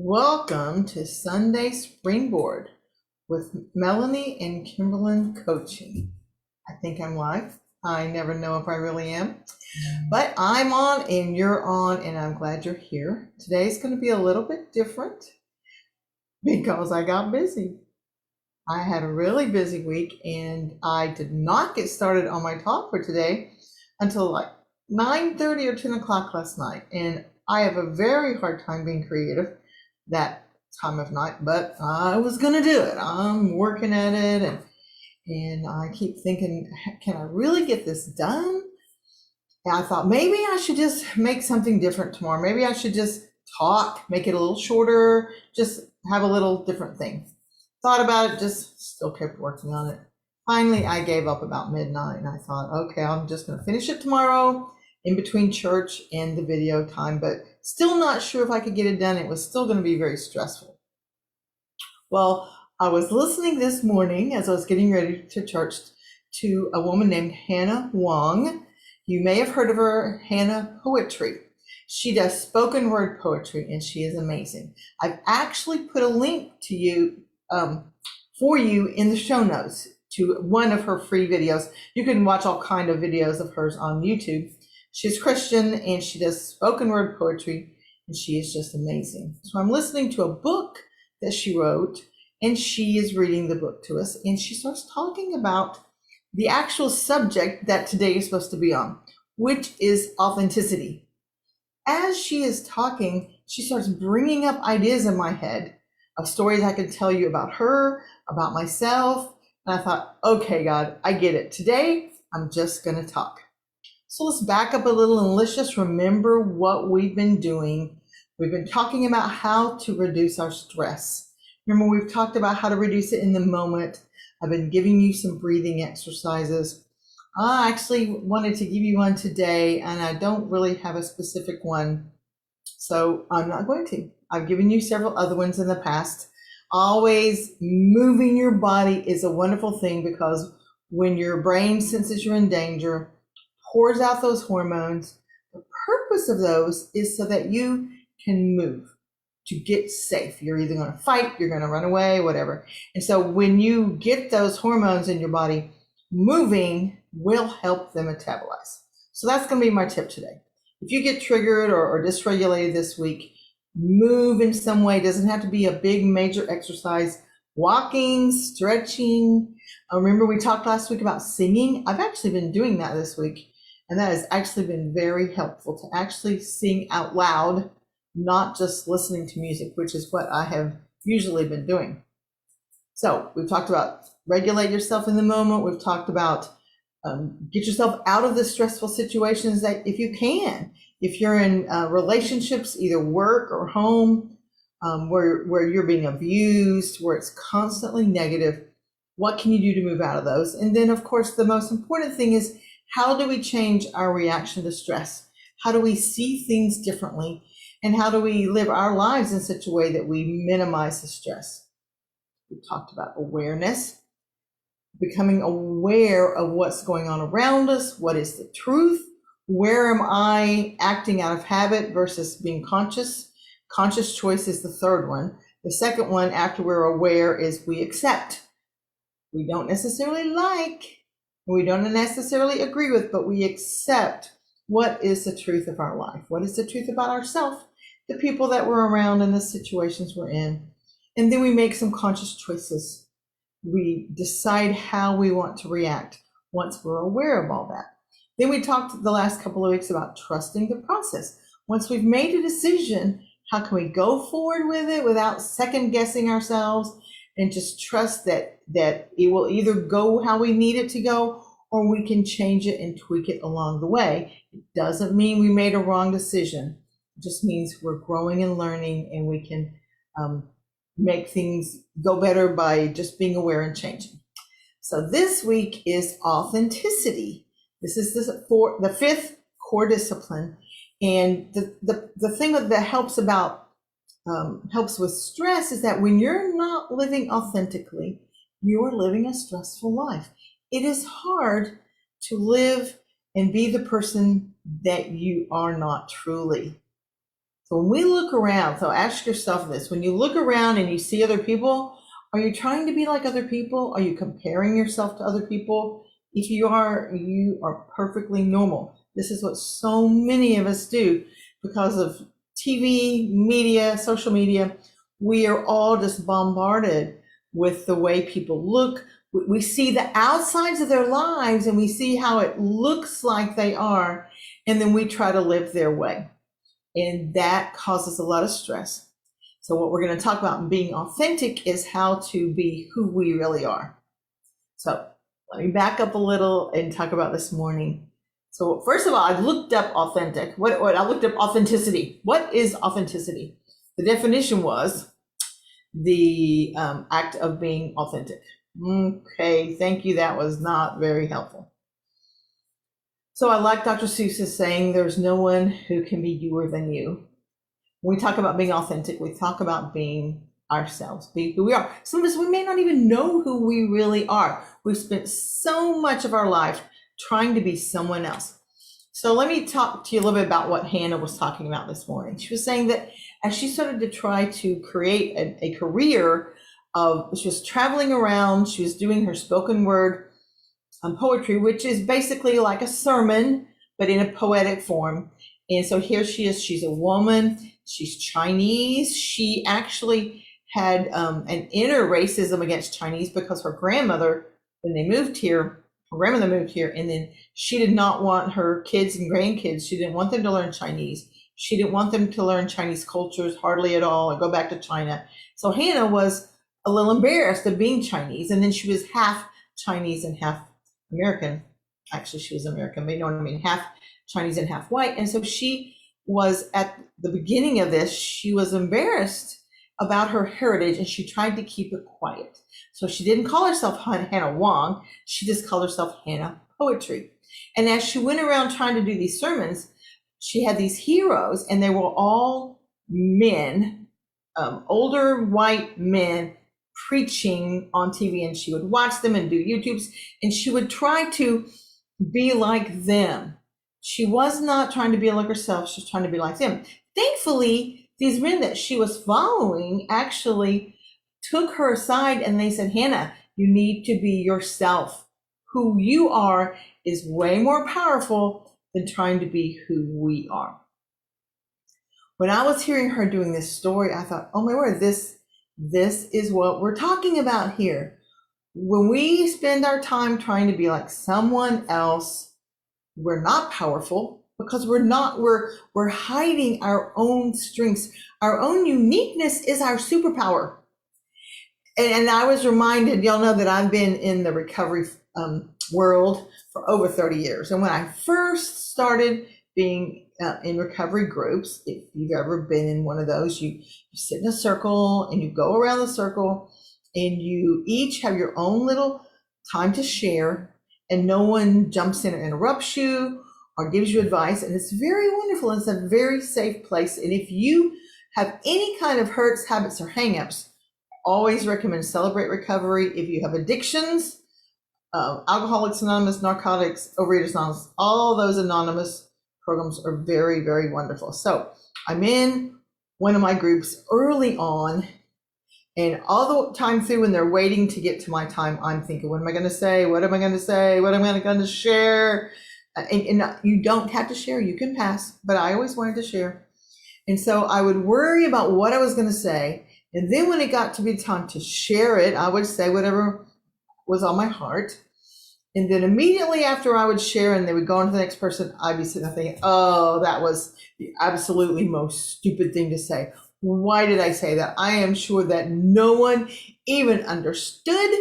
Welcome to Sunday Springboard with Melanie and Kimberlyn Coaching. I think I'm live. I never know if I really am, but I'm on and you're on, and I'm glad you're here. Today's going to be a little bit different because I got busy. I had a really busy week and I did not get started on my talk for today until like 9:30 or 10 o'clock last night. And I have a very hard time being creative that time of night, but I was gonna do it. I'm working at it, and I keep thinking, can I really get this done? And I thought maybe I should just make something different tomorrow. Maybe I should just talk, make it a little shorter, just have a little different thing. Thought about it, just still kept working on it. Finally, I gave up about midnight and I thought, okay, I'm just gonna finish it tomorrow in between church and the video time, but still not sure if I could get it done. It was still going to be very stressful. Well, I was listening this morning as I was getting ready to church to a woman named Hannah Wong. You may have heard of her, Hannah Poetry. She does spoken word poetry and she is amazing. I've actually put a link to you for you in the show notes to one of her free videos. You can watch all kind of videos of hers on YouTube. She's Christian and she does spoken word poetry and she is just amazing. So I'm listening to a book that she wrote and she is reading the book to us, and she starts talking about the actual subject that today is supposed to be on, which is authenticity. As she is talking, she starts bringing up ideas in my head of stories I could tell you about her, about myself. And I thought, okay, God, I get it. Today, I'm just going to talk. So let's back up a little and let's just remember what we've been doing. We've been talking about how to reduce our stress. Remember, we've talked about how to reduce it in the moment. I've been giving you some breathing exercises. I actually wanted to give you one today, and I don't really have a specific one, so I'm not going to. I've given you several other ones in the past. Always moving your body is a wonderful thing because when your brain senses you're in danger, pours out those hormones. The purpose of those is so that you can move to get safe. You're either going to fight, you're going to run away, whatever. And so when you get those hormones in your body, moving will help them metabolize. So that's going to be my tip today. If you get triggered or dysregulated this week, move in some way. It doesn't have to be a big major exercise. Walking, stretching. Remember we talked last week about singing? I've actually been doing that this week. And that has actually been very helpful to actually sing out loud, not just listening to music, which is what I have usually been doing. So we've talked about regulate yourself in the moment. We've talked about get yourself out of the stressful situations that if you can. If you're in relationships, either work or home, where you're being abused, where it's constantly negative, what can you do to move out of those? And then, of course, the most important thing is, how do we change our reaction to stress? How do we see things differently? And how do we live our lives in such a way that we minimize the stress? We talked about awareness, becoming aware of what's going on around us. What is the truth? Where am I acting out of habit versus being conscious? Conscious choice is the third one. The second one, after we're aware, is we accept. We don't necessarily like, we don't necessarily agree with, but we accept what is the truth of our life. What is the truth about ourselves, the people that we're around, and the situations we're in. And then we make some conscious choices. We decide how we want to react once we're aware of all that. Then we talked the last couple of weeks about trusting the process. Once we've made a decision, how can we go forward with it without second guessing ourselves and just trust that it will either go how we need it to go, or we can change it and tweak it along the way. It doesn't mean we made a wrong decision. It just means we're growing and learning, and we can make things go better by just being aware and changing. So this week is authenticity. This is the fifth core discipline. And the thing that helps with stress is that when you're not living authentically, you are living a stressful life. It is hard to live and be the person that you are not truly. So when we look around, so ask yourself this, when you look around and you see other people, are you trying to be like other people? Are you comparing yourself to other people? If you are perfectly normal. This is what so many of us do because of TV, media, social media. We are all just bombarded with the way people look. We see the outsides of their lives and we see how it looks like they are, and then we try to live their way. And that causes a lot of stress. So what we're going to talk about in being authentic is how to be who we really are. So let me back up a little and talk about this morning. So first of all, I looked up authentic. I looked up authenticity. What is authenticity? The definition was the act of being authentic. Okay, thank you. That was not very helpful. So I like Dr. Seuss's saying, there's no one who can be youer than you. When we talk about being authentic, we talk about being ourselves, being who we are. Some of us, we may not even know who we really are. We've spent so much of our life trying to be someone else. So let me talk to you a little bit about what Hannah was talking about this morning. She was saying that as she started to try to create a career she was traveling around, she was doing her spoken word poetry, which is basically like a sermon, but in a poetic form. And so here she is, she's a woman, she's Chinese. She actually had an inner racism against Chinese because her grandmother, when they moved here, her grandmother moved here, and then she did not want her kids and grandkids, she didn't want them to learn Chinese. She didn't want them to learn Chinese cultures hardly at all or go back to China. So Hannah was a little embarrassed of being Chinese, and then she was half Chinese and half American. Actually, she was American, but you know what I mean, half Chinese and half white. And so she was, at the beginning of this, she was embarrassed about her heritage and she tried to keep it quiet. So she didn't call herself Hannah Wong, she just called herself Hannah Poetry. And as she went around trying to do these sermons, she had these heroes, and they were all men, older white men preaching on TV, and she would watch them and do YouTubes, and she would try to be like them. She was not trying to be like herself, she was trying to be like them. Thankfully, these men that she was following actually took her aside and they said, Hannah, you need to be yourself. Who you are is way more powerful than trying to be who we are. When I was hearing her doing this story, I thought, oh my word, this is what we're talking about here. When we spend our time trying to be like someone else, we're not powerful because we're hiding our own strengths. Our own uniqueness is our superpower. And I was reminded, y'all know that I've been in the recovery world for over 30 years. And when I first started being in recovery groups, if you've ever been in one of those, you sit in a circle and you go around the circle and you each have your own little time to share, and no one jumps in and interrupts you or gives you advice. And it's very wonderful. It's a very safe place. And if you have any kind of hurts, habits, or hangups, always recommend Celebrate Recovery. If you have addictions, Alcoholics Anonymous, Narcotics, Overeaters Anonymous, all those anonymous programs are very, very wonderful. So I'm in one of my groups early on, and all the time through when they're waiting to get to my time, I'm thinking, what am I going to say? What am I going to say? What am I going to share? And you don't have to share. You can pass. But I always wanted to share. And so I would worry about what I was going to say. And then when it got to be time to share it, I would say whatever was on my heart. And then immediately after I would share and they would go on to the next person, I'd be sitting there thinking, oh, that was the absolutely most stupid thing to say. Why did I say that? I am sure that no one even understood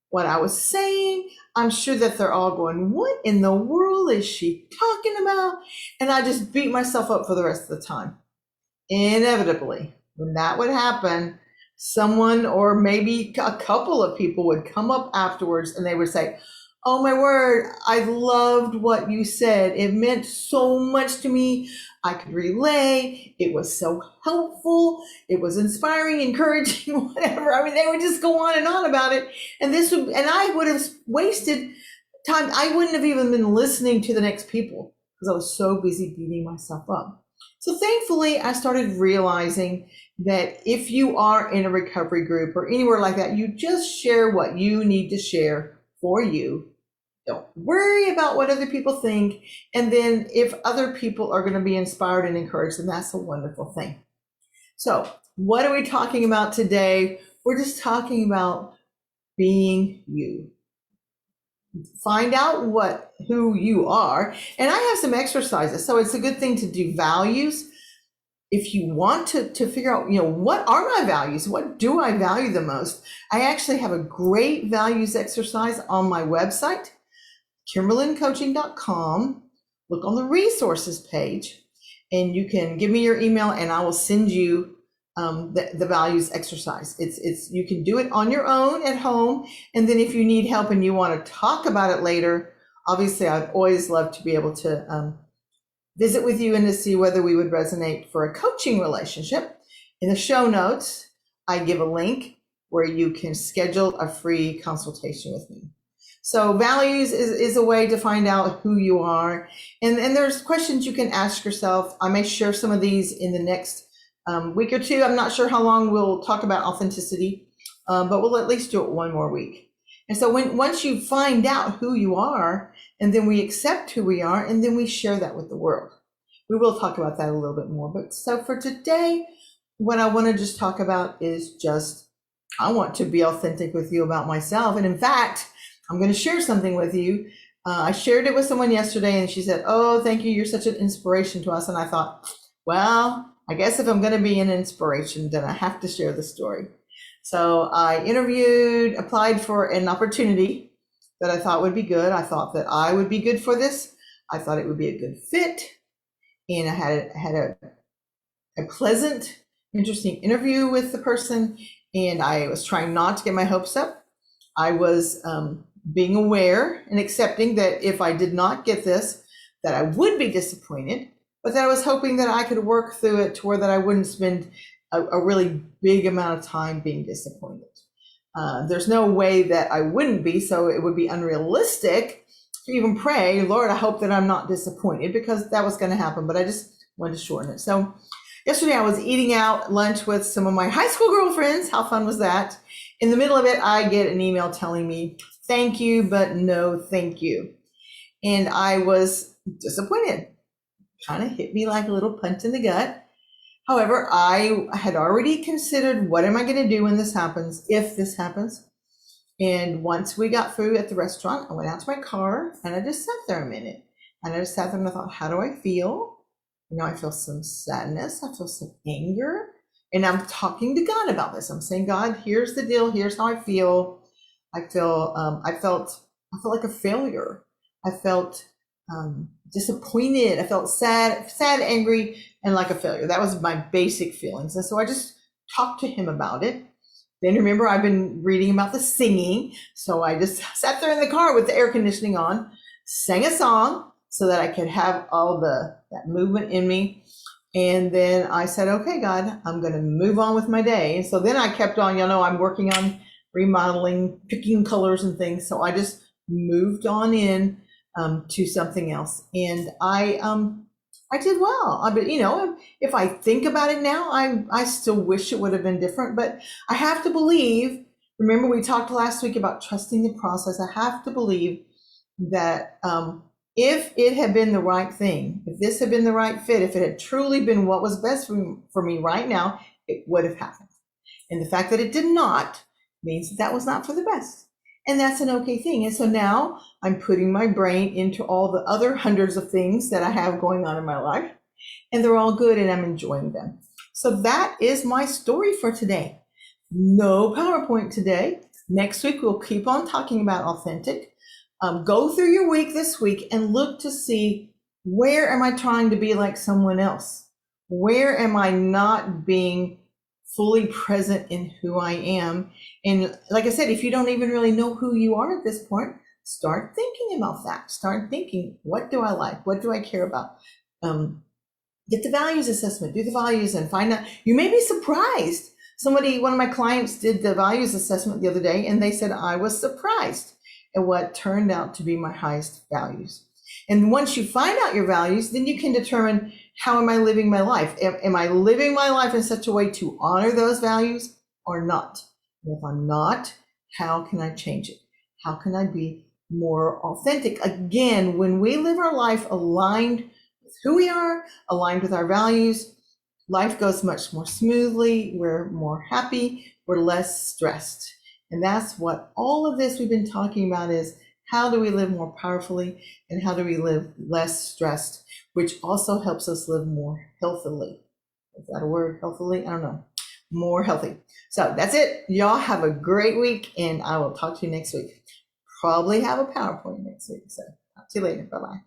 what I was saying. I'm sure that they're all going, what in the world is she talking about? And I just beat myself up for the rest of the time. Inevitably, when that would happen, someone or maybe a couple of people would come up afterwards and they would say, oh my word, I loved what you said. It meant so much to me. I could relay. It was so helpful. It was inspiring, encouraging, whatever. I mean, they would just go on about it. And I would have wasted time. I wouldn't have even been listening to the next people because I was so busy beating myself up. So thankfully, I started realizing that if you are in a recovery group or anywhere like that, you just share what you need to share for you. Don't worry about what other people think. And then if other people are going to be inspired and encouraged, then that's a wonderful thing. So what are we talking about today? We're just talking about being you. Find out who you are. And I have some exercises. So it's a good thing to do values. If you want to figure out, what are my values? What do I value the most? I actually have a great values exercise on my website, kimberlincoaching.com. Look on the resources page, and you can give me your email, and I will send you the values exercise. It's you can do it on your own at home, and then if you need help and you want to talk about it later, obviously I'd always love to be able to visit with you and to see whether we would resonate for a coaching relationship. In the show notes, I give a link where you can schedule a free consultation with me. So values is a way to find out who you are. And there's questions you can ask yourself. I may share some of these in the next week or two. I'm not sure how long we'll talk about authenticity, but we'll at least do it one more week. And so once you find out who you are, and then we accept who we are, and then we share that with the world. We will talk about that a little bit more. But so for today, what I want to just talk about is I want to be authentic with you about myself. And in fact, I'm going to share something with you. I shared it with someone yesterday, and she said, "Oh, thank you. You're such an inspiration to us." And I thought, well, I guess if I'm going to be an inspiration, then I have to share the story. So I applied for an opportunity that I thought would be good. I thought that I would be good for this. I thought it would be a good fit. And I had a pleasant, interesting interview with the person. And I was trying not to get my hopes up. I was being aware and accepting that if I did not get this, that I would be disappointed, but that I was hoping that I could work through it to where that I wouldn't spend a really big amount of time being disappointed. There's no way that I wouldn't be, so it would be unrealistic to even pray, Lord, I hope that I'm not disappointed, because that was going to happen, but I just wanted to shorten it. So yesterday I was eating out lunch with some of my high school girlfriends. How fun was that? In the middle of it, I get an email telling me, thank you, but no thank you. And I was disappointed. Kind of hit me like a little punch in the gut. However, I had already considered, what am I going to do when this happens, if this happens? And once we got through at the restaurant, I went out to my car and I just sat there a minute. And I just sat there and I thought, how do I feel? I feel some sadness. I feel some anger. And I'm talking to God about this. I'm saying, God, here's the deal. Here's how I feel. I felt like a failure. I felt disappointed. I felt sad, angry, and like a failure. That was my basic feelings. And so I just talked to him about it. Then remember, I've been reading about the singing. So I just sat there in the car with the air conditioning on, sang a song so that I could have all that movement in me. And then I said, okay, God, I'm going to move on with my day. And so then I kept on, I'm working on remodeling, picking colors and things. So I just moved on in to something else. And I did well. But if I think about it now, I still wish it would have been different, but I have to believe, remember we talked last week about trusting the process. I have to believe that if it had been the right thing, if this had been the right fit, if it had truly been what was best for me right now, it would have happened. And the fact that it did not means that was not for the best. And that's an okay thing. And so now I'm putting my brain into all the other hundreds of things that I have going on in my life, and they're all good and I'm enjoying them. So that is my story for today. No PowerPoint today. Next week, we'll keep on talking about authentic. Go through your week this week and look to see, where am I trying to be like someone else? Where am I not being fully present in who I am? And like I said, if you don't even really know who you are at this point, start thinking about that. Start thinking, what do I like? What do I care about? Get the values assessment, do the values and find out. You may be surprised. One of my clients did the values assessment the other day, and they said I was surprised at what turned out to be my highest values. And once you find out your values, then you can determine, how am I living my life? Am I living my life in such a way to honor those values or not? And if I'm not, how can I change it? How can I be more authentic? Again, when we live our life aligned with who we are, aligned with our values, life goes much more smoothly. We're more happy. We're less stressed. And that's what all of this we've been talking about is, how do we live more powerfully and how do we live less stressed, which also helps us live more healthily. Is that a word, healthily? I don't know. More healthy. So that's it. Y'all have a great week, and I will talk to you next week. Probably have a PowerPoint next week. So talk to you later. Bye-bye.